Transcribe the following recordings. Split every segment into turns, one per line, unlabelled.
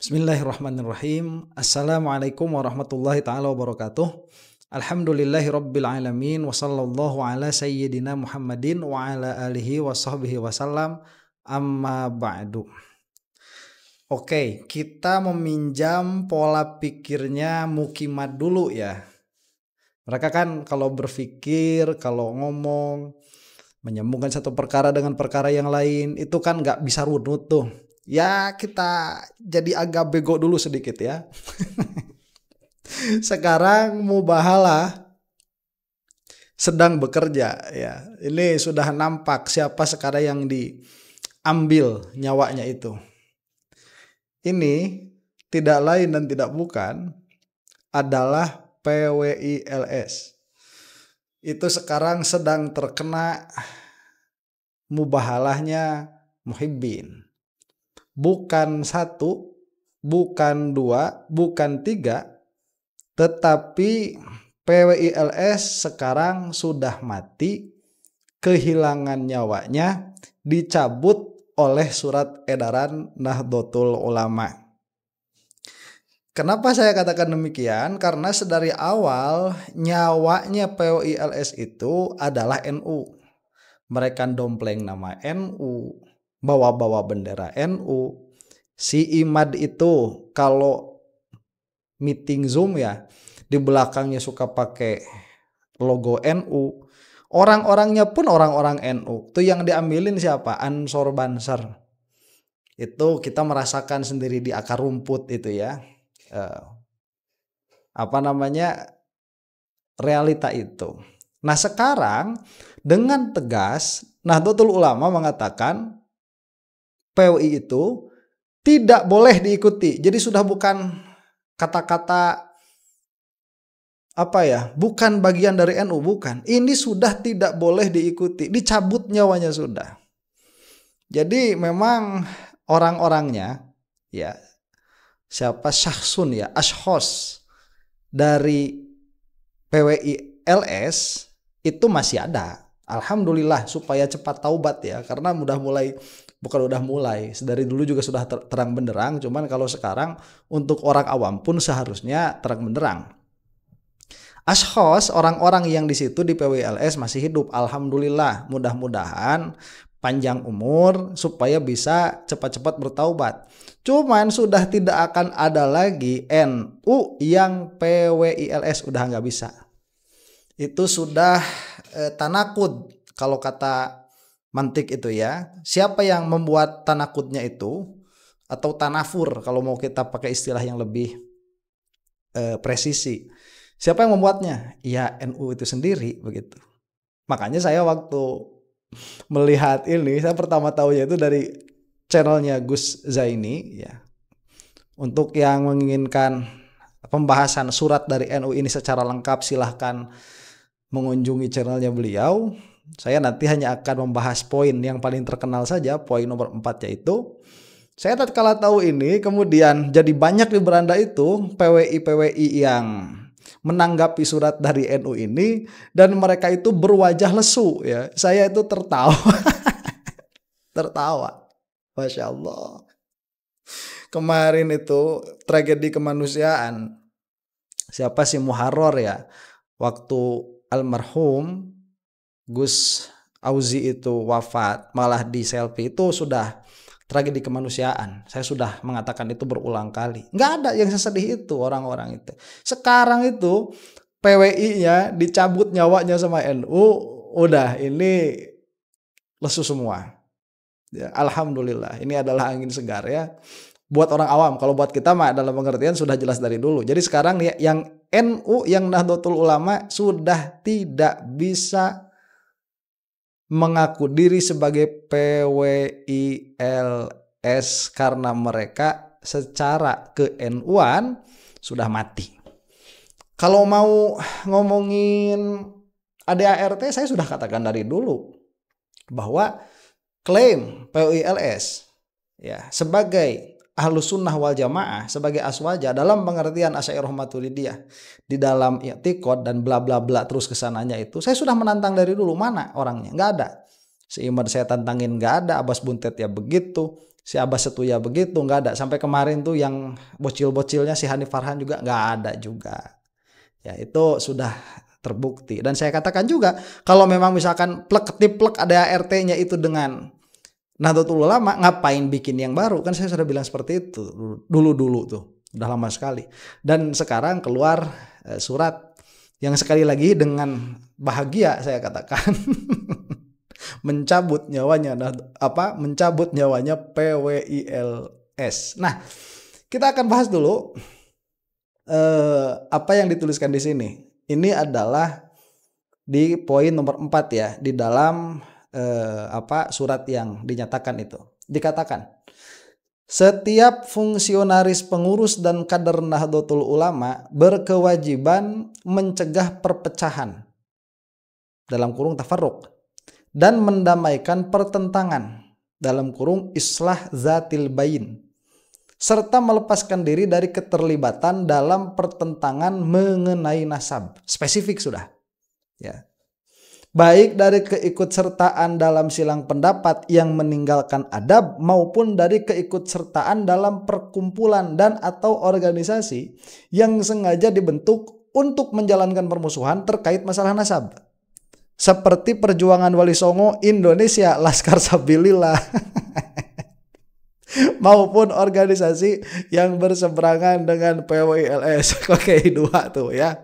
Bismillahirrahmanirrahim. Assalamualaikum warahmatullahi ta'ala wabarakatuh. Alhamdulillahi rabbil alamin. Wa sallallahu ala sayyidina Muhammadin wa ala alihi wa sahbihi wasallam. Amma ba'du. Oke, kita meminjam pola pikirnya Muqimad dulu ya. Mereka kan kalau berpikir, kalau ngomong, menyambungkan satu perkara dengan perkara yang lain, itu kan gak bisa runut tuh. Ya kita jadi agak bego dulu sedikit ya. Sekarang Mubahalah sedang bekerja ya. Ini sudah nampak siapa sekarang yang diambil nyawanya itu. Ini tidak lain dan tidak bukan adalah PWILS. Itu sekarang sedang terkena mubahalahnya Muhibbin. Bukan satu, bukan dua, bukan tiga, tetapi PWILS sekarang sudah mati, kehilangan nyawanya, dicabut oleh surat edaran Nahdlatul Ulama. Kenapa saya katakan demikian? Karena sedari awal nyawanya PWILS itu adalah NU. Mereka dompleng nama NU, bawa-bawa bendera NU. Si Imad itu kalau meeting Zoom ya, di belakangnya suka pakai logo NU. Orang-orangnya pun orang-orang NU. Itu yang diambilin siapa? Ansor Bansar. Itu kita merasakan sendiri di akar rumput itu ya. Realita itu. Nah sekarang dengan tegas Nahdlatul Ulama mengatakan PWI itu tidak boleh diikuti. Jadi sudah bukan kata-kata bukan bagian dari NU, bukan. Ini sudah tidak boleh diikuti, dicabut nyawanya sudah. Jadi memang orang-orangnya ya, siapa syahsun ya, ashkhos dari PWILS itu masih ada. Alhamdulillah supaya cepat taubat ya, karena dari dulu juga sudah terang benderang, cuman kalau sekarang untuk orang awam pun seharusnya terang benderang. Ashkhos orang-orang yang di situ di PWILS masih hidup, alhamdulillah, mudah-mudahan panjang umur supaya bisa cepat-cepat bertaubat. Cuman sudah tidak akan ada lagi NU yang PWILS, udah nggak bisa. Itu sudah tanakud kalau kata mantik itu ya. Siapa yang membuat tanakudnya itu, atau tanafur kalau mau kita pakai istilah yang lebih presisi. Siapa yang membuatnya? Ya NU itu sendiri begitu. Makanya saya waktu melihat ini, saya pertama tahunya itu dari channelnya Gus Zaini ya. Untuk yang menginginkan pembahasan surat dari NU ini secara lengkap, silahkan mengunjungi channelnya beliau. Saya nanti hanya akan membahas poin yang paling terkenal saja, poin nomor 4 yaitu saya tatkala tahu ini, kemudian jadi banyak di beranda itu PWI yang menanggapi surat dari NU ini, dan mereka itu berwajah lesu ya. Saya itu tertawa. Tertawa. Masya Allah. Kemarin itu tragedi kemanusiaan. Siapa sih Muharrar ya? Waktu almarhum Gus Auzi itu wafat, malah di selfie, itu sudah tragedi kemanusiaan. Saya sudah mengatakan itu berulang kali. Nggak ada yang sesedih itu orang-orang itu. Sekarang itu PWI-nya dicabut nyawanya sama NU, udah ini lesu semua. Ya, alhamdulillah, ini adalah angin segar ya. Buat orang awam, kalau buat kita mah dalam pengertian sudah jelas dari dulu. Jadi sekarang yang NU, yang Nahdlatul Ulama sudah tidak bisa mengaku diri sebagai PWILS karena mereka secara ke-NU-an sudah mati. Kalau mau ngomongin ADART, saya sudah katakan dari dulu bahwa klaim PWILS ya sebagai Ahlus Sunnah wal Jamaah, sebagai aswaja dalam pengertian Asy'ariyah Maturidiyah di dalam i'tiqad dan bla bla bla terus kesananya itu, saya sudah menantang dari dulu. Mana orangnya? Nggak ada. Si Imad saya tantangin nggak ada, Abbas Buntet ya begitu, si Abbas Setuya begitu, nggak ada. Sampai kemarin tuh yang bocil-bocilnya si Hanif Farhan juga nggak ada juga. Ya itu sudah terbukti. Dan saya katakan juga kalau memang misalkan plek ada RT-nya itu dengan Nahdlatul Ulama, ngapain bikin yang baru? Kan saya sudah bilang seperti itu dulu tuh, udah lama sekali. Dan sekarang keluar surat yang sekali lagi dengan bahagia saya katakan mencabut nyawanya PWILS. Nah, kita akan bahas dulu apa yang dituliskan di sini. Ini adalah di poin nomor 4 ya, di dalam surat yang dinyatakan itu. Dikatakan, setiap fungsionaris pengurus dan kader Nahdlatul Ulama berkewajiban mencegah perpecahan dalam kurung tafarruq dan mendamaikan pertentangan dalam kurung islah zatil bain, serta melepaskan diri dari keterlibatan dalam pertentangan mengenai nasab. Spesifik sudah. Ya. Baik dari keikutsertaan dalam silang pendapat yang meninggalkan adab maupun dari keikutsertaan dalam perkumpulan dan atau organisasi yang sengaja dibentuk untuk menjalankan permusuhan terkait masalah nasab. Seperti Perjuangan Wali Songo Indonesia, Laskar Sabilillah, maupun organisasi yang berseberangan dengan PWILS. Oke, 2 tuh ya.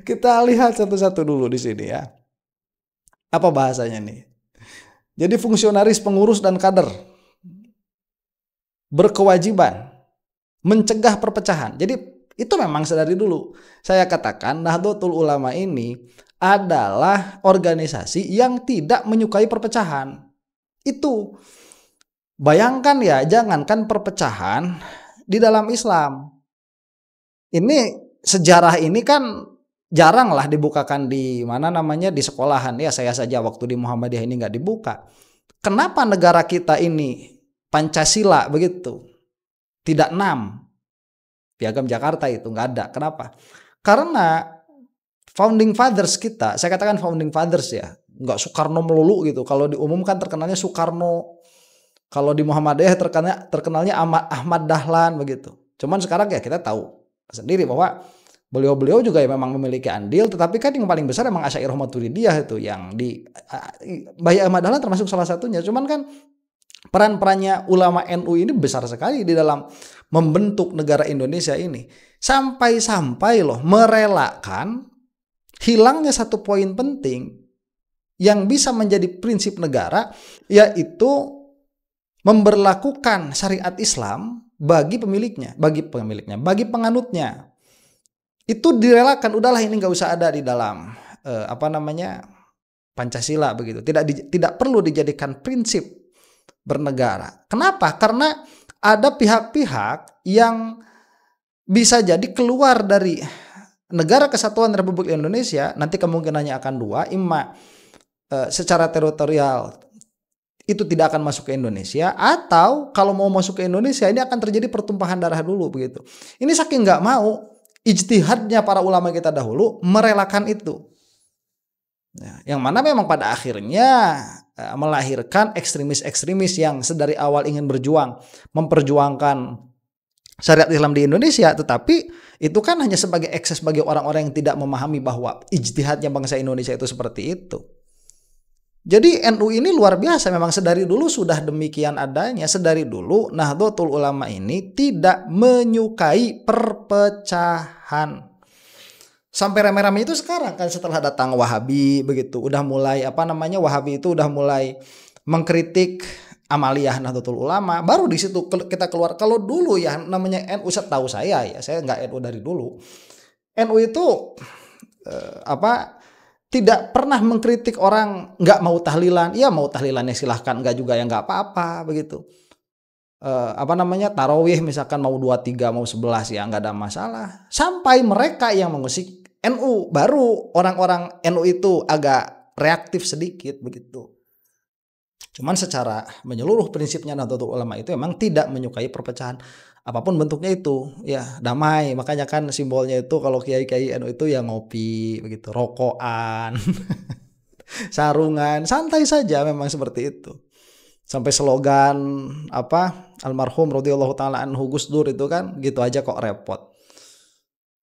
Kita lihat satu-satu dulu di sini ya. Apa bahasanya nih? Jadi fungsionaris, pengurus dan kader berkewajiban mencegah perpecahan. Jadi itu memang sedari dulu. Saya katakan Nahdlatul Ulama ini adalah organisasi yang tidak menyukai perpecahan. Itu. Bayangkan ya, jangankan perpecahan di dalam Islam. Ini sejarah ini kan jarang lah dibukakan di di sekolahan. Ya saya saja waktu di Muhammadiyah ini nggak dibuka. Kenapa negara kita ini Pancasila begitu? Tidak 6. Piagam Jakarta itu nggak ada. Kenapa? Karena founding fathers kita, saya katakan founding fathers ya, nggak Soekarno melulu gitu. Kalau diumumkan terkenalnya Soekarno. Kalau di Muhammadiyah terkenalnya Ahmad Dahlan begitu. Cuman sekarang ya kita tahu sendiri bahwa beliau juga ya memang memiliki andil, tetapi kan yang paling besar memang Asy'ariyah Maturidiyah itu yang di Bayi Ahmad Dahlan termasuk salah satunya. Cuman kan peran-perannya ulama NU ini besar sekali di dalam membentuk negara Indonesia ini. Sampai-sampai loh merelakan hilangnya satu poin penting yang bisa menjadi prinsip negara, yaitu memberlakukan syariat Islam bagi pemiliknya, bagi penganutnya. Itu direlakan, udahlah ini nggak usah ada di dalam Pancasila begitu. Tidak perlu dijadikan prinsip bernegara. Kenapa? Karena ada pihak-pihak yang bisa jadi keluar dari negara kesatuan Republik Indonesia, nanti kemungkinannya akan 2, imma secara teritorial itu tidak akan masuk ke Indonesia, atau kalau mau masuk ke Indonesia ini akan terjadi pertumpahan darah dulu begitu. Ini saking nggak mau, ijtihadnya para ulama kita dahulu merelakan itu. Yang mana memang pada akhirnya melahirkan ekstremis-ekstremis yang sedari awal ingin memperjuangkan syariat Islam di Indonesia, tetapi itu kan hanya sebagai ekses bagi orang-orang yang tidak memahami bahwa ijtihadnya bangsa Indonesia itu seperti itu. Jadi NU ini luar biasa, memang sedari dulu sudah demikian adanya. Sedari dulu Nahdlatul Ulama ini tidak menyukai perpecahan. Sampai rame-rame itu sekarang kan setelah datang Wahabi begitu, udah mulai Wahabi itu udah mulai mengkritik amaliyah Nahdlatul Ulama, baru di situ kita keluar. Kalau dulu ya namanya NU, setahu saya nggak NU dari dulu. NU itu tidak pernah mengkritik orang nggak mau tahlilan. Ya mau tahlilannya silahkan, nggak juga ya nggak apa-apa begitu. Tarawih misalkan mau 23 mau 11 ya nggak ada masalah. Sampai mereka yang mengusik NU, baru orang-orang NU itu agak reaktif sedikit begitu. Cuman secara menyeluruh prinsipnya Nahdlatul Ulama itu memang tidak menyukai perpecahan apapun bentuknya itu, ya damai. Makanya kan simbolnya itu kalau kiai-kiai NU itu ya ngopi begitu, rokokan, sarungan, santai saja memang seperti itu. Sampai slogan apa almarhum radhiyallahu taala anhu Gus Dur itu kan gitu aja kok repot.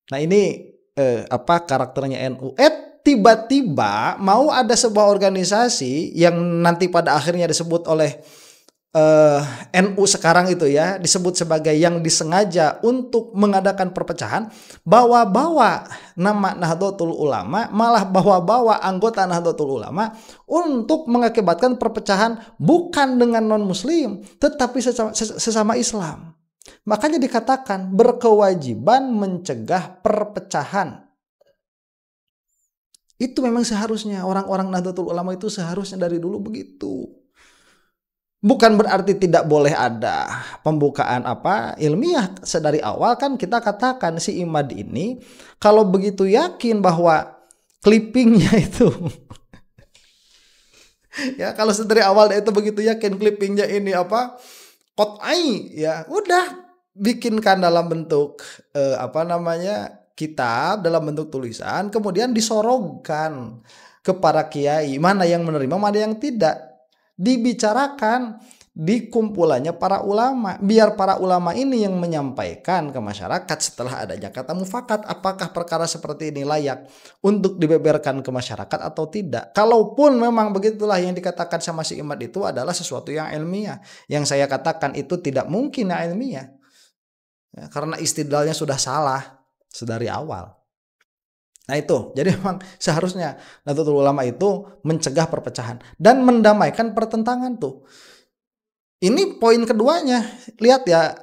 Nah ini karakternya NU. Tiba-tiba mau ada sebuah organisasi yang nanti pada akhirnya disebut oleh NU sekarang itu ya, disebut sebagai yang disengaja untuk mengadakan perpecahan, bawa-bawa nama Nahdlatul Ulama, malah bawa-bawa anggota Nahdlatul Ulama untuk mengakibatkan perpecahan bukan dengan non-muslim tetapi sesama Islam. Makanya dikatakan berkewajiban mencegah perpecahan. Itu memang seharusnya orang-orang Nahdlatul Ulama itu seharusnya dari dulu begitu. Bukan berarti tidak boleh ada pembukaan ilmiah sedari awal. Kan kita katakan si Imad ini kalau begitu yakin bahwa clippingnya itu ya kalau sedari awal dia itu begitu yakin clippingnya ini qot'ai, ya udah bikinkan dalam bentuk kitab, dalam bentuk tulisan, kemudian disorongkan ke para kiai, mana yang menerima mana yang tidak, dibicarakan di kumpulannya para ulama, biar para ulama ini yang menyampaikan ke masyarakat setelah adanya kata mufakat apakah perkara seperti ini layak untuk dibeberkan ke masyarakat atau tidak. Kalaupun memang begitulah yang dikatakan sama si Imad itu adalah sesuatu yang ilmiah, yang saya katakan itu tidak mungkin ilmiah ya, karena istidlalnya sudah salah sedari awal. Nah itu, jadi memang seharusnya Nahdlatul Ulama itu mencegah perpecahan dan mendamaikan pertentangan tuh. Ini poin keduanya. Lihat ya,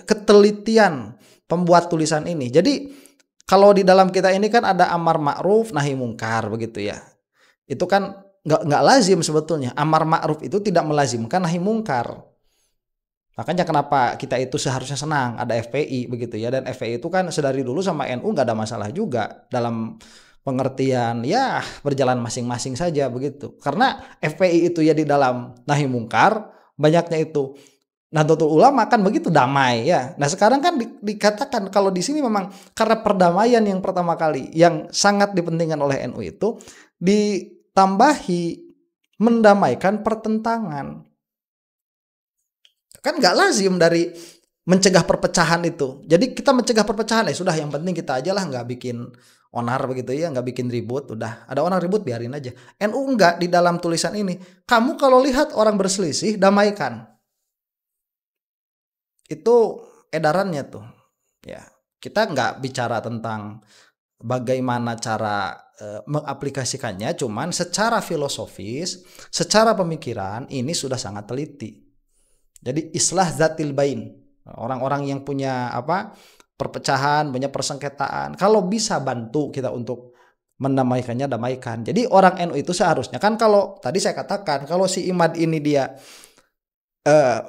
ketelitian pembuat tulisan ini. Jadi kalau di dalam kita ini kan ada amar ma'ruf nahi mungkar begitu ya. Itu kan nggak lazim sebetulnya. Amar ma'ruf itu tidak melazimkan nahi mungkar. Makanya kenapa kita itu seharusnya senang ada FPI begitu ya, dan FPI itu kan sedari dulu sama NU nggak ada masalah juga dalam pengertian ya berjalan masing-masing saja begitu. Karena FPI itu ya di dalam nahi mungkar banyaknya itu Nahdlatul Ulama kan begitu damai ya. Nah sekarang kan dikatakan kalau di sini memang karena perdamaian yang pertama kali yang sangat dipentingkan oleh NU itu ditambahi mendamaikan pertentangan. Kan nggak lazim dari mencegah perpecahan itu. Jadi kita mencegah perpecahan sudah, yang penting kita aja lah nggak bikin onar begitu ya, nggak bikin ribut. Udah ada orang ribut biarin aja. NU enggak, di dalam tulisan ini kamu kalau lihat orang berselisih damaikan. Itu edarannya tuh ya. Kita nggak bicara tentang bagaimana cara mengaplikasikannya, cuman secara filosofis, secara pemikiran ini sudah sangat teliti. Jadi islah zatil bain, orang-orang yang punya perpecahan, punya persengketaan, kalau bisa bantu kita untuk mendamaikannya, damaikan. Jadi orang NU itu seharusnya kan, kalau tadi saya katakan kalau si Imad ini dia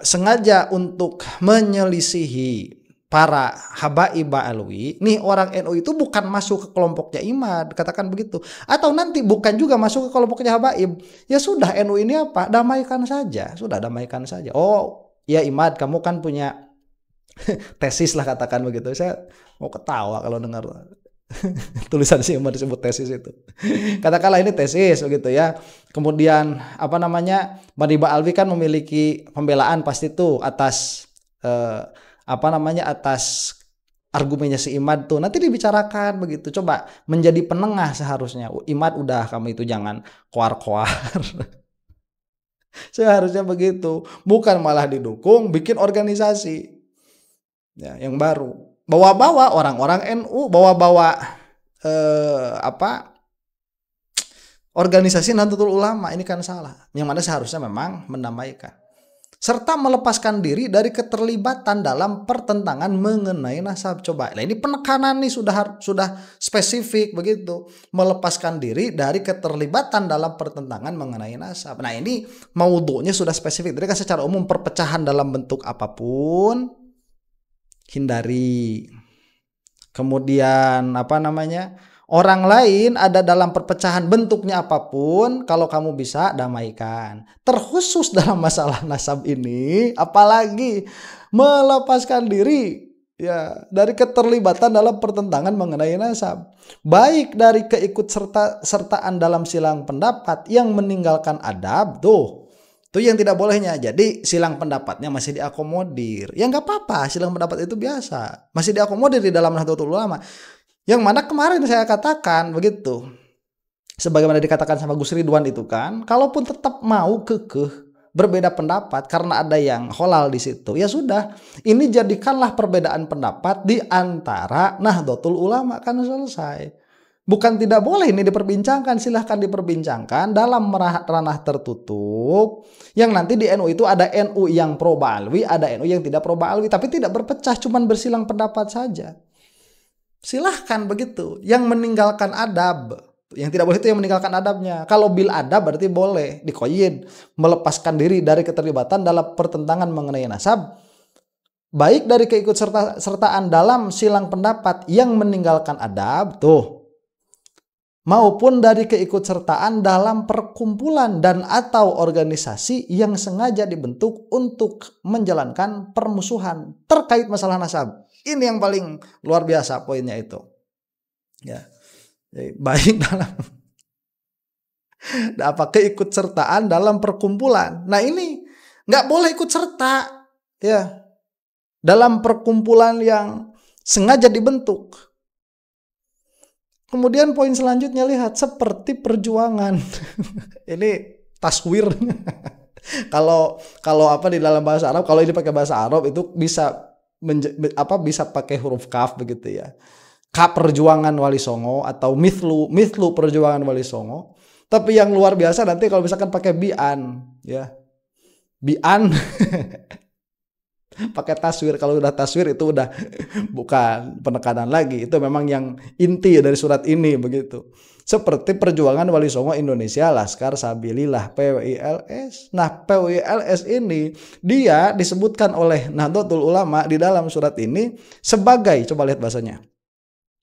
sengaja untuk menyelisihi para habaib alwi, nih orang NU itu bukan masuk ke kelompoknya Imad, katakan begitu, atau nanti bukan juga masuk ke kelompoknya habaib, ya sudah NU ini damaikan saja, sudah damaikan saja. Oh ya Imad, kamu kan punya tesis lah, katakan begitu. Saya mau ketawa kalau dengar tulisan si Imad disebut tesis itu. Katakanlah ini tesis begitu ya. Kemudian Mariba Alwi kan memiliki pembelaan pasti tuh atas atas argumennya si Imad tuh, nanti dibicarakan begitu. Coba menjadi penengah seharusnya. Imad udah, kamu itu jangan koar-koar. Seharusnya begitu, bukan malah didukung bikin organisasi ya yang baru. Bawa-bawa orang-orang NU, bawa-bawa organisasi Nahdlatul Ulama, ini kan salah. Yang mana seharusnya memang mendamaikan, serta melepaskan diri dari keterlibatan dalam pertentangan mengenai nasab. Coba, nah ini penekanan nih sudah spesifik begitu, melepaskan diri dari keterlibatan dalam pertentangan mengenai nasab. Nah ini maudhu'nya sudah spesifik. Jadi kan secara umum perpecahan dalam bentuk apapun hindari. Kemudian orang lain ada dalam perpecahan bentuknya apapun, kalau kamu bisa damaikan. Terkhusus dalam masalah nasab ini, apalagi melepaskan diri Ya, dari keterlibatan dalam pertentangan mengenai nasab, baik dari sertaan dalam silang pendapat yang meninggalkan adab tuh yang tidak bolehnya. Jadi silang pendapatnya masih diakomodir. Ya nggak apa-apa, silang pendapat itu biasa, masih diakomodir di dalam Nahdlatul Ulama. Yang mana kemarin saya katakan begitu. Sebagaimana dikatakan sama Gus Ridwan itu kan, kalaupun tetap mau kekeh berbeda pendapat karena ada yang halal di situ, ya sudah, ini jadikanlah perbedaan pendapat di antara Nahdlatul Ulama, kan selesai. Bukan tidak boleh ini diperbincangkan, silahkan diperbincangkan dalam ranah tertutup. Yang nanti di NU itu ada NU yang pro Ba'alwi, ada NU yang tidak pro Ba'alwi, tapi tidak berpecah, cuman bersilang pendapat saja. Silahkan begitu. Yang meninggalkan adab, yang tidak boleh itu yang meninggalkan adabnya. Kalau bil adab berarti boleh dikoyid, melepaskan diri dari keterlibatan dalam pertentangan mengenai nasab, baik dari keikutsertaan dalam silang pendapat yang meninggalkan adab maupun dari keikutsertaan dalam perkumpulan dan atau organisasi yang sengaja dibentuk untuk menjalankan permusuhan terkait masalah nasab. Ini yang paling luar biasa poinnya itu. Ya. Jadi, baik dalam keikutsertaan dalam perkumpulan. Nah ini nggak boleh ikut serta ya dalam perkumpulan yang sengaja dibentuk. Kemudian poin selanjutnya lihat seperti perjuangan. Ini taswir. Kalau apa di dalam bahasa Arab, kalau ini pakai bahasa Arab itu bisa bisa pakai huruf kaf begitu ya. Ka perjuangan Wali Songo atau mithlu perjuangan Wali Songo. Tapi yang luar biasa nanti kalau misalkan pakai bian ya. Bian pakai taswir. Kalau udah taswir itu udah bukan penekanan lagi, itu memang yang inti dari surat ini begitu. Seperti perjuangan Wali Songo Indonesia Laskar Sabilillah PWILS. Nah, PWILS ini dia disebutkan oleh Nahdlatul Ulama di dalam surat ini sebagai, coba lihat bahasanya.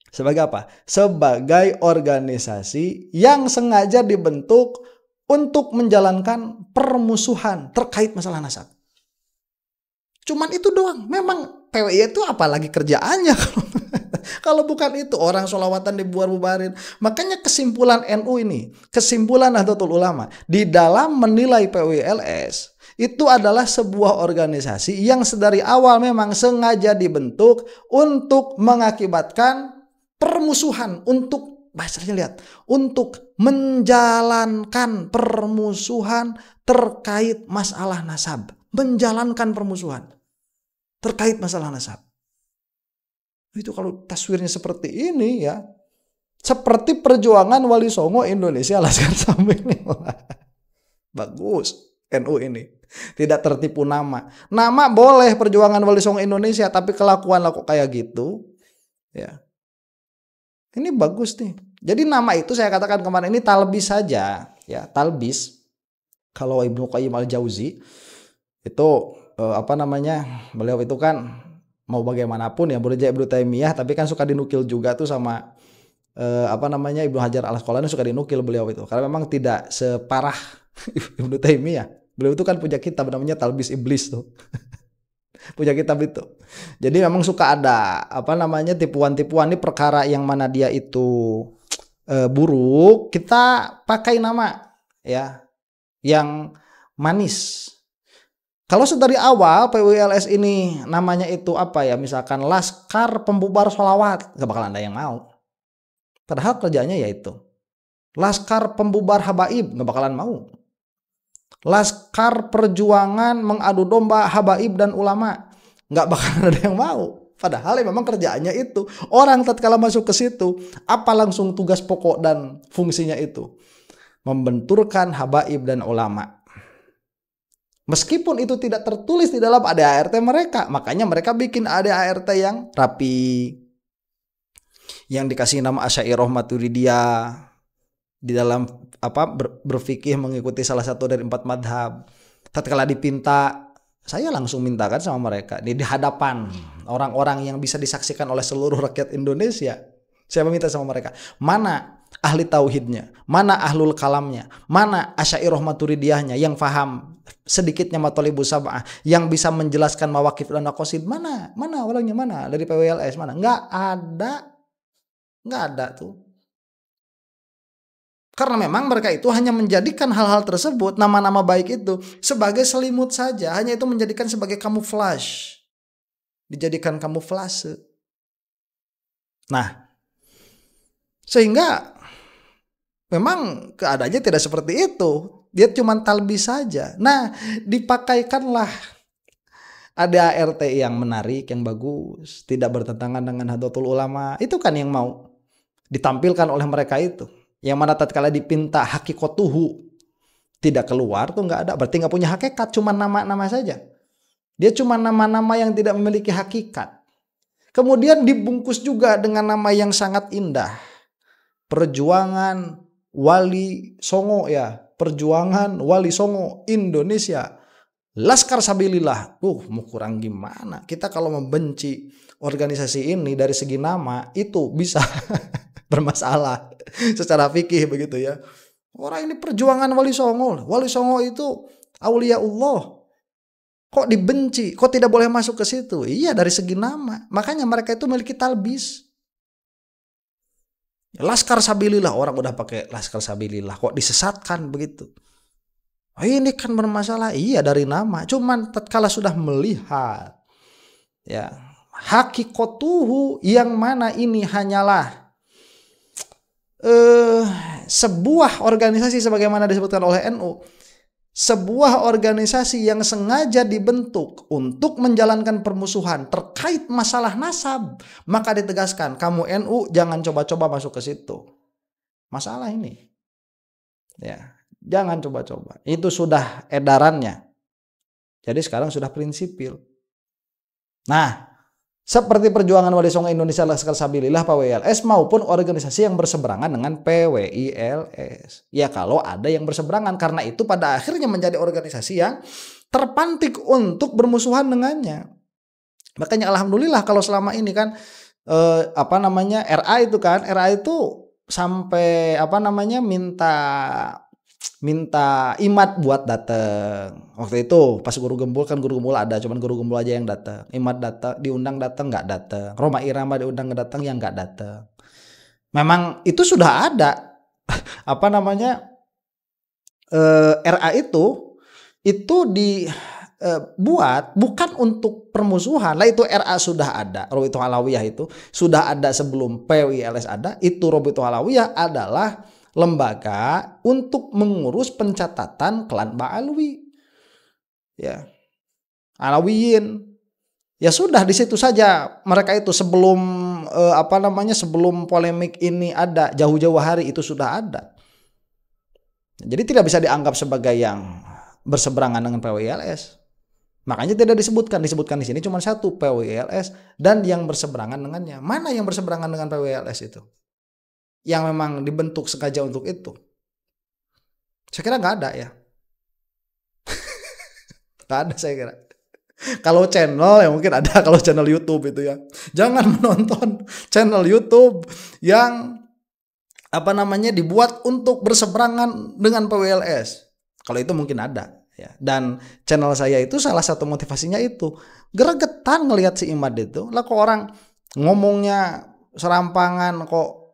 Sebagai apa? Sebagai organisasi yang sengaja dibentuk untuk menjalankan permusuhan terkait masalah nasab. Cuman itu doang. Memang PWI itu apalagi kerjaannya kalau bukan itu, orang sholawatan dibubar-bubarin. Makanya kesimpulan NU ini, kesimpulan Nahdlatul Ulama di dalam menilai PWILS itu adalah sebuah organisasi yang sedari awal memang sengaja dibentuk untuk mengakibatkan permusuhan, untuk bahasanya lihat, untuk menjalankan permusuhan terkait masalah nasab, menjalankan permusuhan terkait masalah nasab. Itu kalau taswirnya seperti ini ya, seperti perjuangan Wali Songo Indonesia Laskar Sabilillah. Bagus NU ini, tidak tertipu nama. Nama boleh perjuangan Wali Songo Indonesia, tapi kelakuan kok kayak gitu ya. Ini bagus nih. Jadi nama itu saya katakan kemarin ini talbis saja ya, talbis. Kalau Ibnu Qayyim al-Jauzi itu beliau itu kan mau bagaimanapun ya muridnya Ibnu Taimiyah, tapi kan suka dinukil juga tuh sama Ibnu Hajar al-Asqalani, suka dinukil beliau itu. Karena memang tidak separah Ibnu Taimiyah. Beliau itu kan punya kitab namanya Talbis Iblis tuh. Punya kitab itu. Jadi memang suka ada tipuan-tipuan ini, perkara yang mana dia itu buruk, kita pakai nama ya yang manis. Kalau dari awal PWILS ini namanya itu misalkan Laskar Pembubar Sholawat, gak bakalan ada yang mau. Padahal kerjanya yaitu Laskar Pembubar Habaib, gak bakalan mau. Laskar Perjuangan Mengadu Domba Habaib dan Ulama, nggak bakalan ada yang mau. Padahal memang kerjaannya itu. Orang tatkala masuk ke situ, apa langsung tugas pokok dan fungsinya itu? Membenturkan habaib dan ulama. Meskipun itu tidak tertulis di dalam ADART mereka, makanya mereka bikin ADART yang rapi, yang dikasih nama Asy'ariyah Maturidiyah, di dalam berfikih mengikuti salah satu dari 4 madhab. Tatkala dipinta, saya langsung mintakan sama mereka di hadapan orang-orang yang bisa disaksikan oleh seluruh rakyat Indonesia. Saya meminta sama mereka, mana ahli tauhidnya, mana ahlul kalamnya, mana Asy'ariyah Maturidiyahnya yang faham sedikitnya matolibus sab'ah yang bisa menjelaskan mawakif dan maqasid, mana orangnya, mana dari PWLS, mana? Nggak ada tuh. Karena memang mereka itu hanya menjadikan hal-hal tersebut, nama-nama baik itu sebagai selimut saja, hanya itu menjadikan sebagai kamuflase, dijadikan kamuflase. Nah, sehingga memang keadaannya tidak seperti itu. Dia cuma talbis saja. Nah, dipakaikanlah ADART yang menarik, yang bagus, tidak bertentangan dengan Nahdlatul Ulama. Itu kan yang mau ditampilkan oleh mereka itu. Yang mana tatkala dipinta hakikotuhu tidak keluar tuh nggak ada. Berarti nggak punya hakikat, cuma nama-nama saja. Dia cuma nama-nama yang tidak memiliki hakikat. Kemudian dibungkus juga dengan nama yang sangat indah. Perjuangan Wali Songo ya. Perjuangan Wali Songo Indonesia. Laskar Sabilillah. Mau kurang gimana? Kita kalau membenci organisasi ini dari segi nama itu bisa bermasalah secara fikih begitu ya. Orang ini perjuangan Wali Songo. Wali Songo itu aulia Allah. Kok dibenci? Kok tidak boleh masuk ke situ? Iya, dari segi nama. Makanya mereka itu memiliki talbis. Laskar Sabilillah, orang udah pakai Laskar Sabilillah, kok disesatkan begitu? Ini kan bermasalah. Iya, dari nama. Cuman tatkala sudah melihat ya hakikotuhu, yang mana ini hanyalah sebuah organisasi sebagaimana disebutkan oleh NU, sebuah organisasi yang sengaja dibentuk untuk menjalankan permusuhan terkait masalah nasab, maka ditegaskan kamu NU jangan coba-coba masuk ke situ. Masalah ini, ya jangan coba-coba. Itu sudah edarannya. Jadi sekarang sudah prinsipil. Nah, seperti perjuangan Wali Songo Indonesia Laskar Sabilillah PWLS maupun organisasi yang berseberangan dengan PWILS. Ya kalau ada yang berseberangan, karena itu pada akhirnya menjadi organisasi yang terpantik untuk bermusuhan dengannya. Makanya alhamdulillah kalau selama ini kan RA itu sampai minta Imad buat datang. Waktu itu pas guru gembul ada, cuman guru gembul aja yang datang. Imad diundang datang nggak datang. Roma Irama diundang datang, yang nggak datang. Memang itu sudah ada RA itu dibuat bukan untuk permusuhan. Lah itu RA sudah ada. Robitul Alawiyah itu sudah ada sebelum PWILS ada. Itu Robitul Alawiyah adalah lembaga untuk mengurus pencatatan klan Ba'alwi, ya, Alawiyin. Ya sudah di situ saja mereka itu sebelum sebelum polemik ini ada, jauh-jauh hari itu sudah ada. Jadi tidak bisa dianggap sebagai yang berseberangan dengan PWILS. Makanya tidak disebutkan di sini cuma satu, PWILS dan yang berseberangan dengannya. Mana yang berseberangan dengan PWILS itu? Yang memang dibentuk sengaja untuk itu. Saya kira nggak ada ya. Nggak ada saya kira. Kalau channel ya mungkin ada, kalau channel YouTube itu ya. Jangan menonton channel YouTube yang dibuat untuk berseberangan dengan PWLS. Kalau itu mungkin ada ya. Dan channel saya itu salah satu motivasinya itu gregetan ngelihat si Imad itu. Lah kok orang ngomongnya serampangan, kok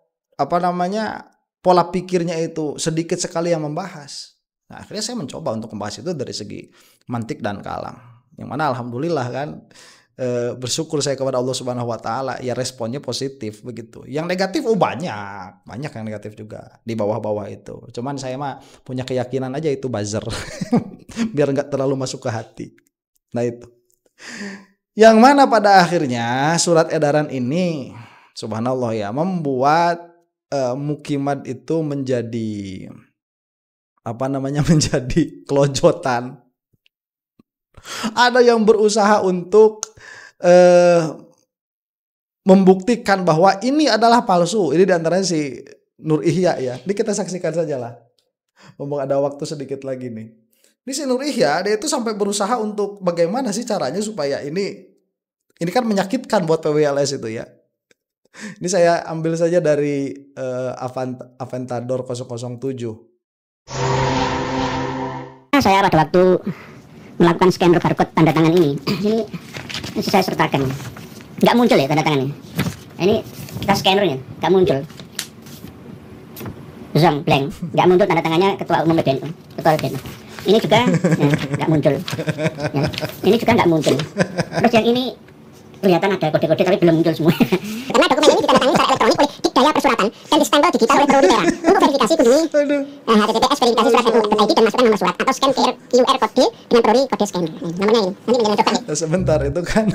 pola pikirnya itu sedikit sekali yang membahas. Nah, akhirnya saya mencoba untuk membahas itu dari segi mantik dan kalam. Yang mana alhamdulillah kan bersyukur saya kepada Allah Subhanahu wa taala, ya responnya positif begitu. Yang negatif banyak yang negatif juga di bawah-bawah itu. Cuman saya mah punya keyakinan aja itu buzzer. Biar enggak terlalu masuk ke hati. Nah itu. Yang mana pada akhirnya surat edaran ini subhanallah ya membuat Mukimat itu menjadi menjadi kelojotan. Ada yang berusaha untuk membuktikan bahwa ini adalah palsu. Ini diantaranya si Nur Ihya ya. Ini kita saksikan saja lah. Ngomong ada waktu sedikit lagi nih. Ini si Nur Ihya, dia itu sampai berusaha untuk bagaimana sih caranya supaya ini kan menyakitkan buat PWLS itu ya. Ini saya ambil saja dari Aventador 007.
saya pada waktu melakukan scan barcode tanda tangan ini saya sertakan, nggak muncul ya tanda tangannya. Ini kita scannernya nggak muncul, zong blank, nggak muncul tanda tangannya ketua umum PBNU, ketua PBNU. Ini juga nggak muncul, ya. Ini juga nggak muncul. Terus yang ini kelihatan ada kode-kode tapi belum muncul semua. Karena dokumen ini ditandatangani secara elektronik oleh Dikdaya Persuratan dan distempel digital oleh Polri Daerah. Untuk verifikasi kunjungi https verifikasi surat.nu.id dan masukkan nomor surat atau scan QR code dengan Polri kode scanner. Namanya ini. Nanti menjadi cocok nih.
Sebentar, itu kan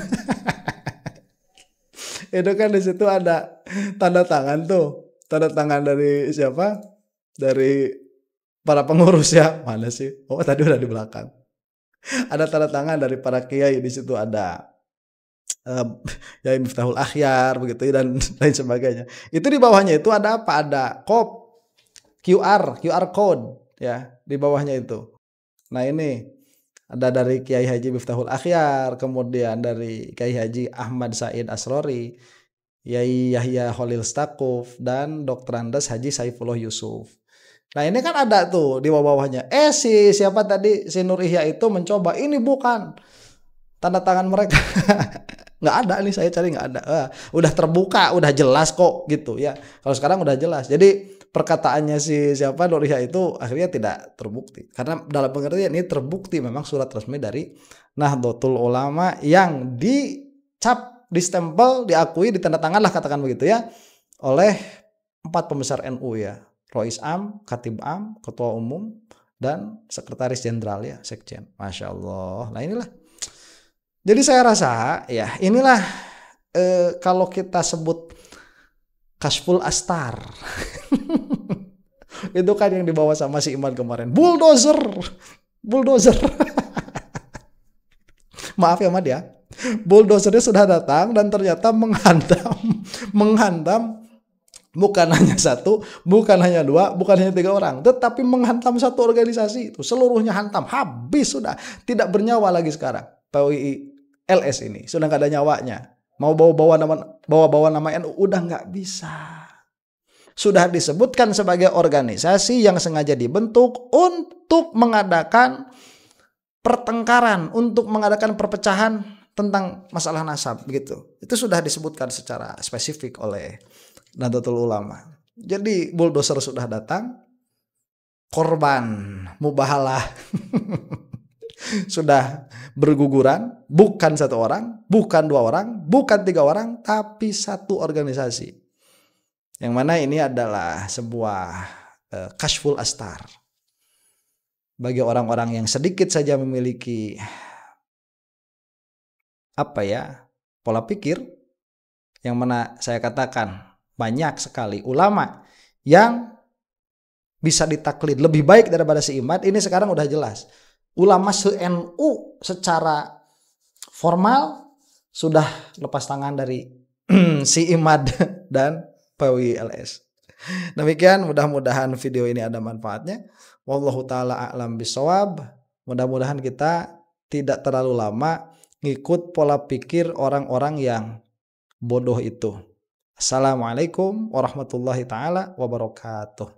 itu kan di situ ada tanda tangan tuh. Tanda tangan dari siapa? Dari para pengurus ya. Mana sih? Oh, tadi udah di belakang. Ada tanda tangan dari para kiai, di situ ada ya Miftahul Akhyar begitu dan lain sebagainya. Itu di bawahnya itu ada apa? Ada QR code ya di bawahnya itu. Nah, ini ada dari Kiai Haji Miftahul Akhyar, kemudian dari Kiai Haji Ahmad Said Asrori, Yai Yahya Khalil Stakuf, dan Dr. Andes Haji Saifullah Yusuf. Nah, ini kan ada tuh di bawah-bawahnya. Si siapa tadi, si Nur Ihya itu mencoba, ini bukan tanda tangan mereka. Nggak ada nih, saya cari nggak ada. Udah terbuka, udah jelas kok gitu ya. Kalau sekarang udah jelas. Jadi perkataannya si siapa Nur Ihya itu akhirnya tidak terbukti. Karena dalam pengertian ini terbukti memang surat resmi dari Nahdlatul Ulama yang dicap, distempel, diakui, ditandatangan lah katakan begitu ya, oleh 4 pembesar NU ya. Rois Am, Khatib Am, Ketua Umum, dan Sekretaris Jenderal ya, Sekjen. Masya Allah. Nah, inilah. Jadi saya rasa ya inilah kalau kita sebut Kashful Astar. Itu kan yang dibawa sama si Iman kemarin. Bulldozer. Maaf ya Mad ya. Bulldozernya sudah datang dan ternyata menghantam bukan hanya 1, bukan hanya 2, bukan hanya 3 orang, tetapi menghantam satu organisasi itu. Seluruhnya hantam, habis sudah, tidak bernyawa lagi sekarang. PWI LS ini sudah nggak ada nyawanya. Mau bawa nama NU udah nggak bisa. Sudah disebutkan sebagai organisasi yang sengaja dibentuk untuk mengadakan pertengkaran, untuk mengadakan perpecahan tentang masalah nasab begitu. Itu sudah disebutkan secara spesifik oleh Nahdlatul Ulama. Jadi bulldozer sudah datang, korban mubahalah sudah berguguran, bukan 1 orang, bukan 2 orang, bukan 3 orang, tapi satu organisasi. Yang mana ini adalah sebuah Kashful Astar. Bagi orang-orang yang sedikit saja memiliki pola pikir, yang mana saya katakan banyak sekali ulama yang bisa ditaklid lebih baik daripada si Imad. Ini sekarang udah jelas. Ulama se-NU secara formal sudah lepas tangan dari si Imad dan PWI LS. Demikian, mudah-mudahan video ini ada manfaatnya. Wallahu ta'ala a'lam bishawab. Mudah-mudahan kita tidak terlalu lama ngikut pola pikir orang-orang yang bodoh itu. Assalamualaikum warahmatullahi ta'ala wabarakatuh.